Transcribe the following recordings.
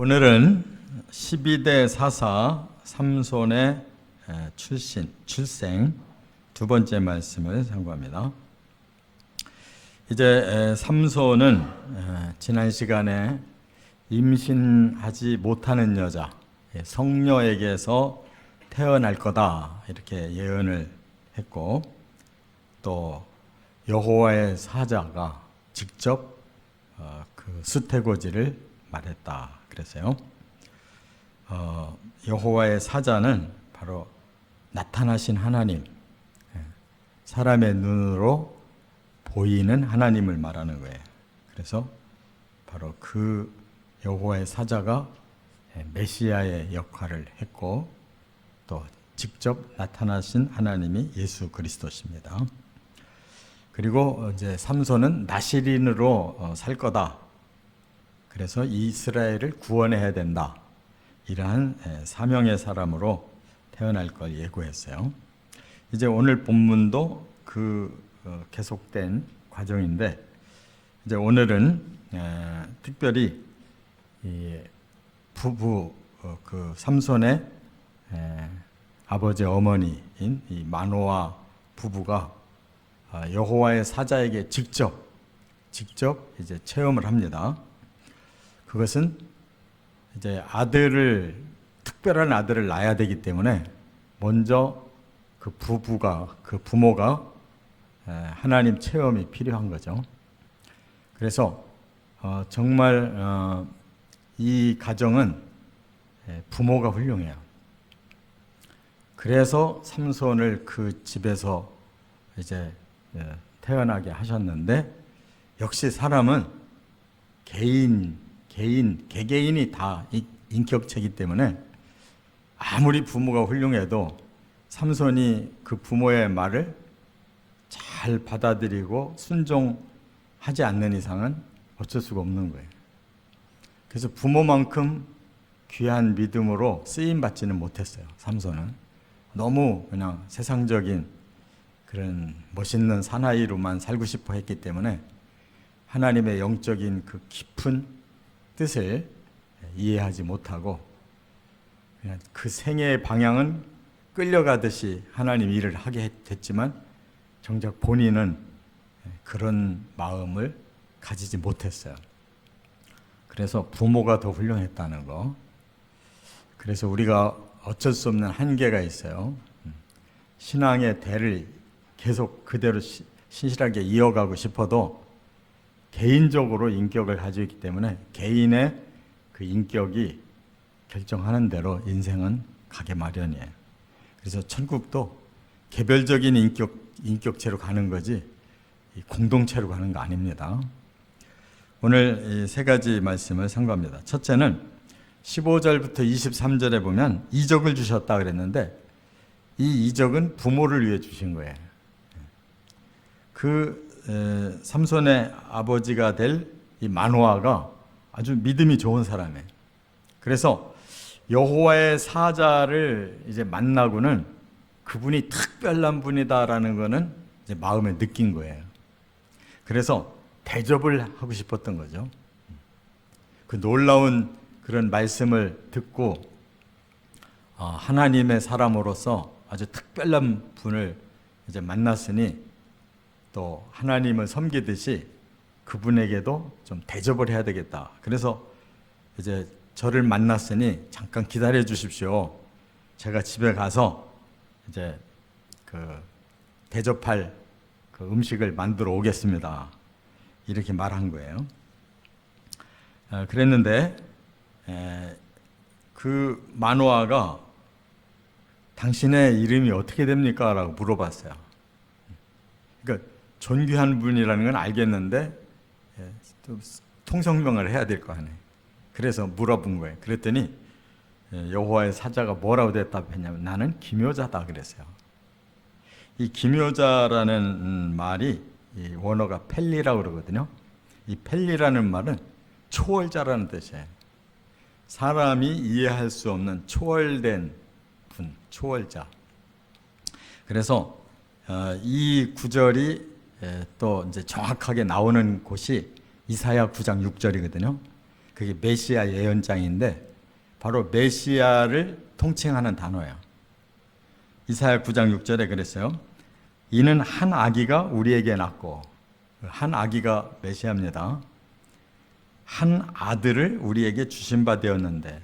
오늘은 12대 사사 삼손의 출생 두 번째 말씀을 상고합니다. 이제 삼손은 지난 시간에 임신하지 못하는 여자 성녀에게서 태어날 거다 이렇게 예언을 했고, 또 여호와의 사자가 직접 그 수태고지를 말했다 그랬어요. 여호와의 사자는 바로 나타나신 하나님, 사람의 눈으로 보이는 하나님을 말하는 거예요. 그래서 바로 그 여호와의 사자가 메시아의 역할을 했고, 또 직접 나타나신 하나님이 예수 그리스도십니다. 그리고 이제 삼손은 나시린으로 살 거다. 그래서 이스라엘을 구원해야 된다. 이러한 사명의 사람으로 태어날 걸 예고했어요. 이제 오늘 본문도 그 계속된 과정인데, 이제 오늘은 특별히 이 부부 그 삼손의 아버지 어머니인 이 마노아 부부가 여호와의 사자에게 직접 이제 체험을 합니다. 그것은 이제 특별한 아들을 낳아야 되기 때문에 먼저 그 부모가 하나님 체험이 필요한 거죠. 그래서 정말 이 가정은 부모가 훌륭해요. 그래서 삼손을 그 집에서 이제 태어나게 하셨는데, 역시 사람은 개개인이 다 인격체이기 때문에 아무리 부모가 훌륭해도 삼손이 그 부모의 말을 잘 받아들이고 순종하지 않는 이상은 어쩔 수가 없는 거예요. 그래서 부모만큼 귀한 믿음으로 쓰임받지는 못했어요. 삼손은 너무 그냥 세상적인 그런 멋있는 사나이로만 살고 싶어 했기 때문에 하나님의 영적인 그 깊은 뜻을 이해하지 못하고 그냥 그 생애의 방향은 끌려가듯이 하나님 일을 하게 됐지만, 정작 본인은 그런 마음을 가지지 못했어요. 그래서 부모가 더 훌륭했다는 거. 그래서 우리가 어쩔 수 없는 한계가 있어요. 신앙의 대를 계속 그대로 신실하게 이어가고 싶어도 개인적으로 인격을 가지고 있기 때문에 개인의 그 인격이 결정하는 대로 인생은 가게 마련이에요. 그래서 천국도 개별적인 인격체로 가는 거지 공동체로 가는 거 아닙니다. 오늘 세 가지 말씀을 상고합니다. 첫째는 15절부터 23절에 보면 이적을 주셨다 그랬는데, 이 이적은 부모를 위해 주신 거예요. 삼손의 아버지가 될 이 마노아가 아주 믿음이 좋은 사람이에요. 그래서 여호와의 사자를 이제 만나고는 그분이 특별한 분이다라는 거는 이제 마음에 느낀 거예요. 그래서 대접을 하고 싶었던 거죠. 그 놀라운 그런 말씀을 듣고 하나님의 사람으로서 아주 특별한 분을 이제 만났으니, 또 하나님을 섬기듯이 그분에게도 좀 대접을 해야 되겠다. 그래서 이제 저를 만났으니 잠깐 기다려 주십시오. 제가 집에 가서 이제 그 대접할 그 음식을 만들어 오겠습니다. 이렇게 말한 거예요. 그랬는데 그 마노아가 당신의 이름이 어떻게 됩니까? 라고 물어봤어요. 그러니까 존귀한 분이라는 건 알겠는데 또 통성명을 해야 될 거 아니에요. 그래서 물어본 거예요. 그랬더니 여호와의 사자가 뭐라고 대답했냐면, 나는 기묘자다 그랬어요. 이 기묘자라는 말이 이 원어가 펠리라고 그러거든요. 이 펠리라는 말은 초월자라는 뜻이에요. 사람이 이해할 수 없는 초월된 분, 초월자. 그래서 이 구절이 또 이제 정확하게 나오는 곳이 이사야 9장 6절이거든요. 그게 메시아 예언장인데 바로 메시아를 통칭하는 단어예요. 이사야 9장 6절에 그랬어요. 이는 한 아기가 우리에게 낳고, 한 아기가 메시아입니다. 한 아들을 우리에게 주신 바 되었는데,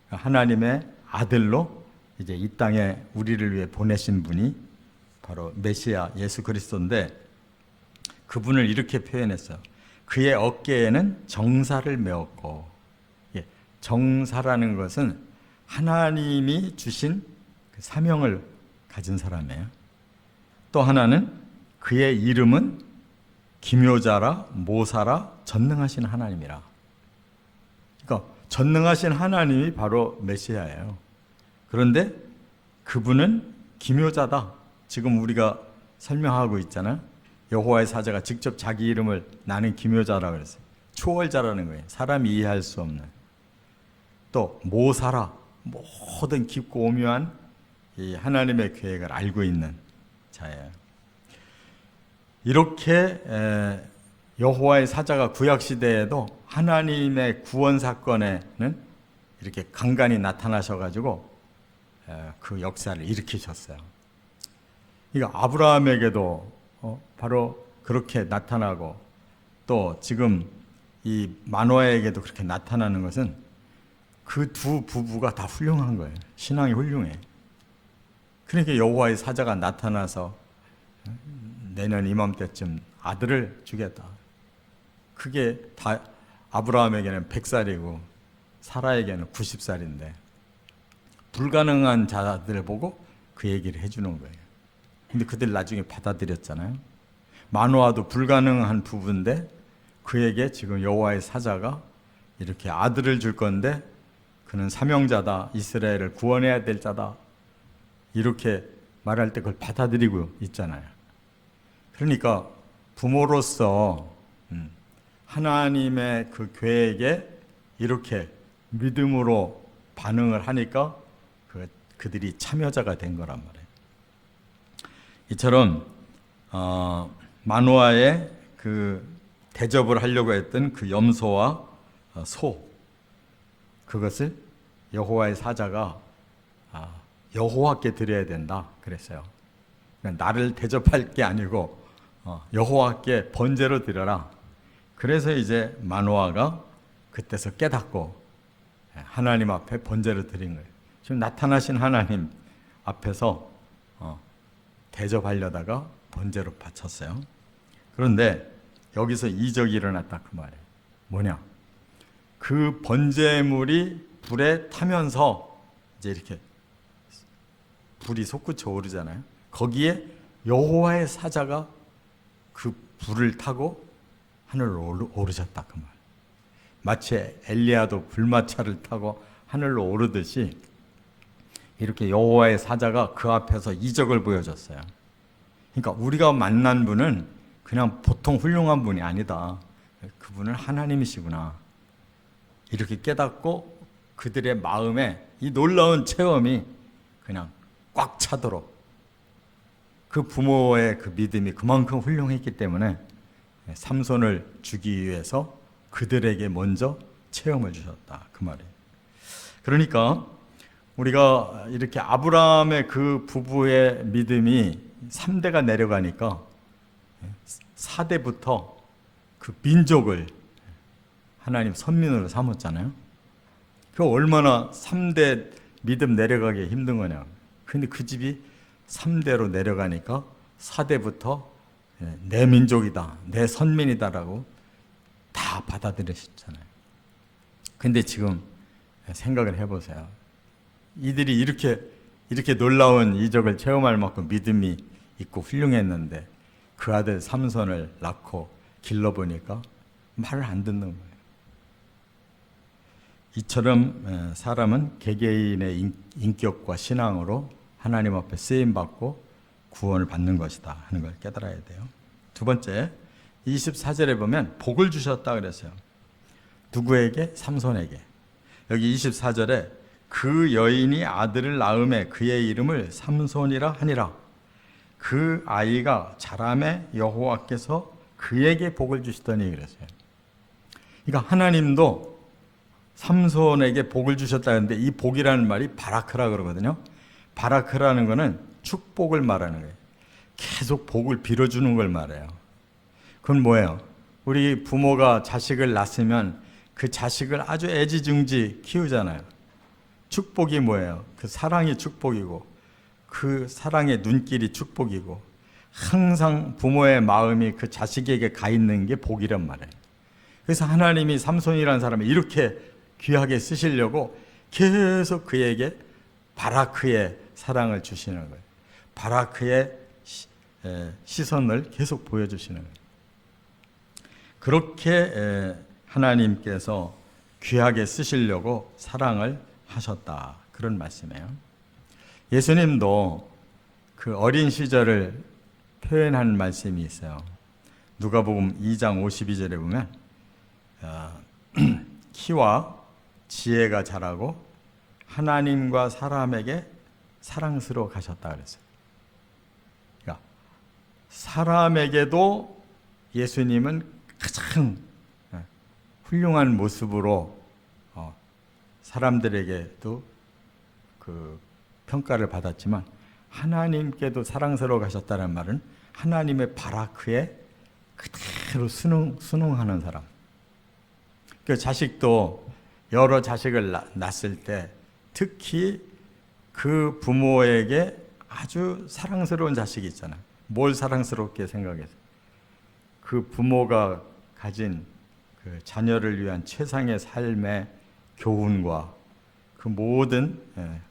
하나님의 아들로 이제 이 땅에 우리를 위해 보내신 분이 바로 메시아 예수 그리스도인데, 그분을 이렇게 표현했어요. 그의 어깨에는 정사를 메었고, 정사라는 것은 하나님이 주신 그 사명을 가진 사람이에요. 또 하나는 그의 이름은 기묘자라 모사라 전능하신 하나님이라. 그러니까 전능하신 하나님이 바로 메시아예요. 그런데 그분은 기묘자다. 지금 우리가 설명하고 있잖아요. 여호와의 사자가 직접 자기 이름을 나는 기묘자라고 그랬어요. 초월자라는 거예요. 사람이 이해할 수 없는. 또 모사라, 모든 깊고 오묘한 이 하나님의 계획을 알고 있는 자예요. 이렇게 여호와의 사자가 구약 시대에도 하나님의 구원 사건에는 이렇게 간간히 나타나셔가지고 그 역사를 일으키셨어요. 그러니까 아브라함에게도 바로 그렇게 나타나고, 또 지금 이 마노아에게도 그렇게 나타나는 것은 그 두 부부가 다 훌륭한 거예요. 신앙이 훌륭해. 그러니까 여호와의 사자가 나타나서 내년 이맘때쯤 아들을 주겠다. 그게 다 아브라함에게는 100살이고 사라에게는 90살인데 불가능한 자들을 보고 그 얘기를 해주는 거예요. 근데 그들 나중에 받아들였잖아요. 마노아도 불가능한 부부인데 그에게 지금 여호와의 사자가 이렇게 아들을 줄 건데 그는 사명자다, 이스라엘을 구원해야 될 자다, 이렇게 말할 때 그걸 받아들이고 있잖아요. 그러니까 부모로서 하나님의 그 계획에 이렇게 믿음으로 반응을 하니까 그들이 참여자가 된 거란 말이에요. 이처럼 마노아의 그 대접을 하려고 했던 그 염소와 소, 그것을 여호와의 사자가 여호와께 드려야 된다 그랬어요. 그러니까 나를 대접할 게 아니고 여호와께 번제로 드려라. 그래서 이제 마노아가 그때서 깨닫고 하나님 앞에 번제를 드린 거예요. 지금 나타나신 하나님 앞에서 대접하려다가 번제로 바쳤어요. 그런데 여기서 이적이 일어났다 그 말이에요. 뭐냐? 그 번제물이 불에 타면서 이제 이렇게 불이 솟구쳐 오르잖아요. 거기에 여호와의 사자가 그 불을 타고 하늘로 오르셨다 그 말. 마치 엘리야도 불마차를 타고 하늘로 오르듯이 이렇게 여호와의 사자가 그 앞에서 이적을 보여줬어요. 그러니까 우리가 만난 분은 그냥 보통 훌륭한 분이 아니다. 그분은 하나님이시구나. 이렇게 깨닫고 그들의 마음에 이 놀라운 체험이 그냥 꽉 차도록, 그 부모의 그 믿음이 그만큼 훌륭했기 때문에 삼손을 주기 위해서 그들에게 먼저 체험을 주셨다 그 말이에요. 그러니까 우리가 이렇게 아브라함의 그 부부의 믿음이 3대가 내려가니까 4대부터 그 민족을 하나님 선민으로 삼았잖아요. 그 얼마나 3대 믿음 내려가기 힘든 거냐. 근데 그 집이 3대로 내려가니까 4대부터 내 민족이다, 내 선민이다라고 다 받아들이셨잖아요. 근데 지금 생각을 해보세요. 이들이 이렇게 놀라운 이적을 체험할 만큼 믿음이 있고 훌륭했는데 그 아들 삼손을 낳고 길러보니까 말을 안 듣는 거예요. 이처럼 사람은 개개인의 인격과 신앙으로 하나님 앞에 쓰임받고 구원을 받는 것이다 하는 걸 깨달아야 돼요. 두 번째, 24절에 보면 복을 주셨다 그랬어요. 누구에게? 삼손에게. 여기 24절에 그 여인이 아들을 낳음에 그의 이름을 삼손이라 하니라. 그 아이가 자라매 여호와께서 그에게 복을 주시더니 그랬어요. 그러니까 하나님도 삼손에게 복을 주셨다는데 이 복이라는 말이 바라크라 그러거든요. 바라크라는 거는 축복을 말하는 거예요. 계속 복을 빌어주는 걸 말해요. 그건 뭐예요? 우리 부모가 자식을 낳으면 그 자식을 아주 애지중지 키우잖아요. 축복이 뭐예요? 그 사랑이 축복이고 그 사랑의 눈길이 축복이고 항상 부모의 마음이 그 자식에게 가 있는 게 복이란 말이에요. 그래서 하나님이 삼손이라는 사람을 이렇게 귀하게 쓰시려고 계속 그에게 바라크의 사랑을 주시는 거예요. 바라크의 시선을 계속 보여주시는 거예요. 그렇게 하나님께서 귀하게 쓰시려고 사랑을 하셨다. 그런 말씀이에요. 예수님도 그 어린 시절을 표현한 말씀이 있어요. 누가복음 2장 52절에 보면 키와 지혜가 자라고 하나님과 사람에게 사랑스러워 가셨다 그랬어요. 그러니까 사람에게도 예수님은 가장 훌륭한 모습으로 사람들에게도 그 평가를 받았지만 하나님께도 사랑스러워 가셨다는 말은 하나님의 바라크에 그대로 순응하는 사람. 그 자식도 여러 자식을 낳았을 때 특히 그 부모에게 아주 사랑스러운 자식이 있잖아요. 뭘 사랑스럽게 생각해서 그 부모가 가진 그 자녀를 위한 최상의 삶의 교훈과 그 모든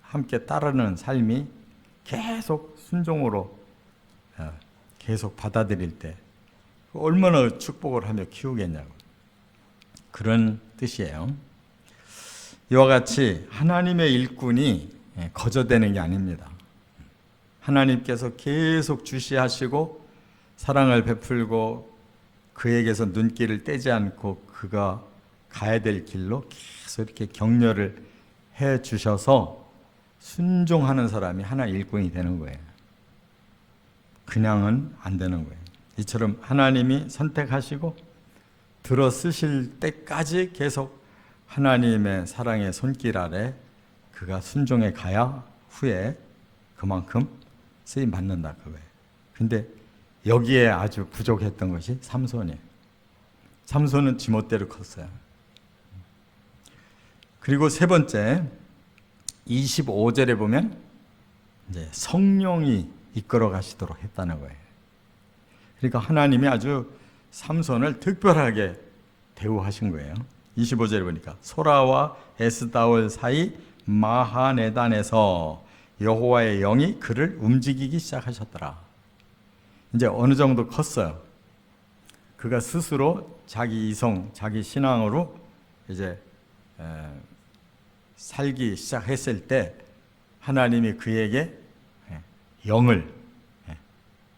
함께 따르는 삶이 계속 순종으로 계속 받아들일 때 얼마나 축복을 하며 키우겠냐고 그런 뜻이에요. 이와 같이 하나님의 일꾼이 거저되는 게 아닙니다. 하나님께서 계속 주시하시고 사랑을 베풀고 그에게서 눈길을 떼지 않고 그가 가야 될 길로 계속 이렇게 격려를 해 주셔서 순종하는 사람이 하나의 일꾼이 되는 거예요. 그냥은 안 되는 거예요. 이처럼 하나님이 선택하시고 들어 쓰실 때까지 계속 하나님의 사랑의 손길 아래 그가 순종해 가야 후에 그만큼 쓰임 받는다 그거예요. 근데 여기에 아주 부족했던 것이 삼손이에요. 삼손은 지멋대로 컸어요. 그리고 세 번째 25절에 보면 이제 성령이 이끌어 가시도록 했다는 거예요. 그러니까 하나님이 아주 삼손을 특별하게 대우하신 거예요. 25절에 보니까 소라와 에스다올 사이 마하네단에서 여호와의 영이 그를 움직이기 시작하셨더라. 이제 어느 정도 컸어요. 그가 스스로 자기 이성, 자기 신앙으로 이제 살기 시작했을 때 하나님이 그에게 영을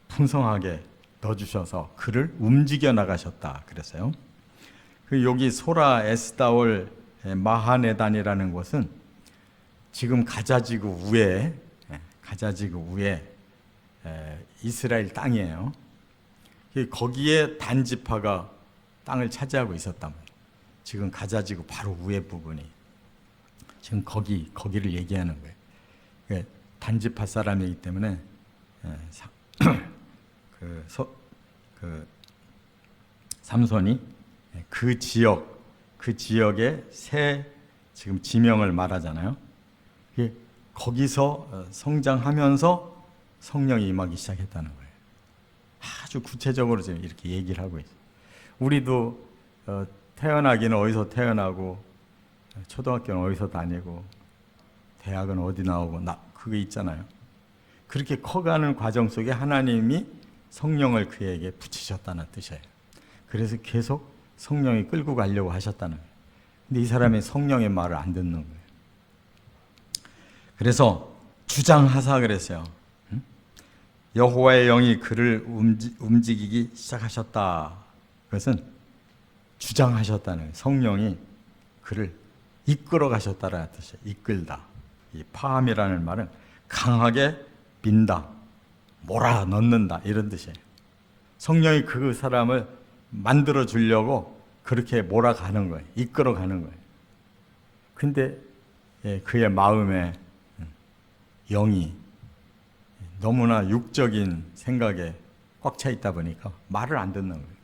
풍성하게 넣어주셔서 그를 움직여 나가셨다 그랬어요. 그 여기 소라 에스다올 마하네단이라는 곳은 지금 가자지구 위에 이스라엘 땅이에요. 거기에 단지파가 땅을 차지하고 있었단 말이에요. 지금 가자지구 바로 위에 부분이 지금 거기를 얘기하는 거예요. 단지파 사람이기 때문에 삼손이 그 지역의 새 지금 지명을 말하잖아요. 거기서 성장하면서 성령이 임하기 시작했다는 거예요. 아주 구체적으로 지금 이렇게 얘기를 하고 있어요. 우리도 태어나기는 어디서 태어나고 초등학교는 어디서 다니고 대학은 어디 나오고 그게 있잖아요. 그렇게 커가는 과정 속에 하나님이 성령을 그에게 붙이셨다는 뜻이에요. 그래서 계속 성령이 끌고 가려고 하셨다는 거예요. 근데 이 사람이 성령의 말을 안 듣는 거예요. 그래서 주장하사 그랬어요. 여호와의 영이 그를 움직이기 시작하셨다. 그것은 주장하셨다는 거예요. 성령이 그를 이끌어 가셨다라는 뜻이에요. 이끌다. 이 파함이라는 말은 강하게 민다, 몰아넣는다 이런 뜻이에요. 성령이 그 사람을 만들어 주려고 그렇게 몰아가는 거예요. 이끌어 가는 거예요. 근데 그의 마음에 영이 너무나 육적인 생각에 꽉 차 있다 보니까 말을 안 듣는 거예요.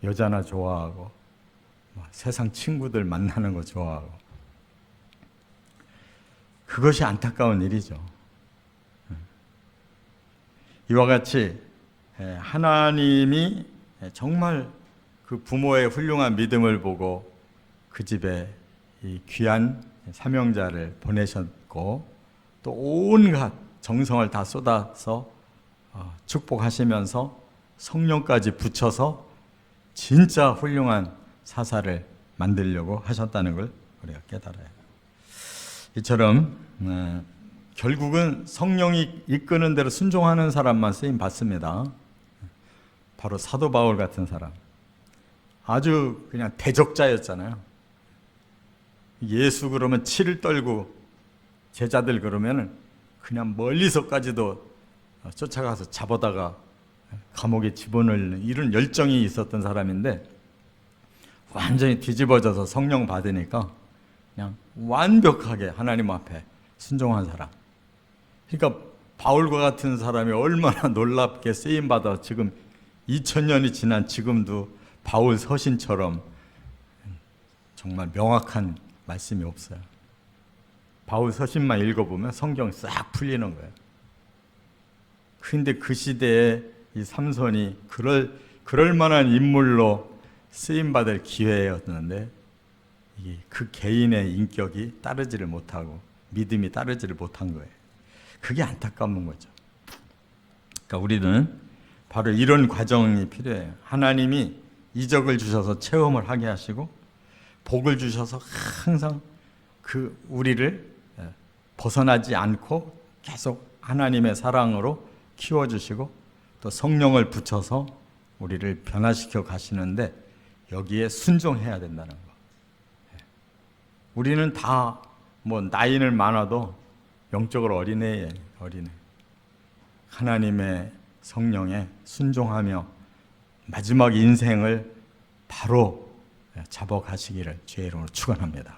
여자나 좋아하고 세상 친구들 만나는 거 좋아하고. 그것이 안타까운 일이죠. 이와 같이 하나님이 정말 그 부모의 훌륭한 믿음을 보고 그 집에 이 귀한 사명자를 보내셨고 또 온갖 정성을 다 쏟아서 축복하시면서 성령까지 붙여서 진짜 훌륭한 사사를 만들려고 하셨다는 걸 우리가 깨달아요. 이처럼 결국은 성령이 이끄는 대로 순종하는 사람만 쓰임 받습니다. 바로 사도 바울 같은 사람. 아주 그냥 대적자였잖아요. 예수 그러면 치를 떨고 제자들 그러면은 그냥 멀리서까지도 쫓아가서 잡아다가 감옥에 집어넣는 이런 열정이 있었던 사람인데 완전히 뒤집어져서 성령 받으니까 그냥 완벽하게 하나님 앞에 순종한 사람. 그러니까 바울과 같은 사람이 얼마나 놀랍게 쓰임받아 지금 2000년이 지난 지금도 바울 서신처럼 정말 명확한 말씀이 없어요. 바울 서신만 읽어보면 성경 싹 풀리는 거예요. 그런데 그 시대에 이 삼손이 그럴 만한 인물로 쓰임받을 기회였는데 그 개인의 인격이 따르지를 못하고 믿음이 따르지를 못한 거예요. 그게 안타까운 거죠. 그러니까 우리는 바로 이런 과정이 필요해요. 하나님이 이적을 주셔서 체험을 하게 하시고 복을 주셔서 항상 그 우리를 벗어나지 않고 계속 하나님의 사랑으로 키워주시고 또 성령을 붙여서 우리를 변화시켜 가시는데 여기에 순종해야 된다는 거. 우리는 다 뭐 나이는 많아도 영적으로 어린애예요. 어린애. 하나님의 성령에 순종하며 마지막 인생을 바로 잡아가시기를 주의 이름으로 축원합니다.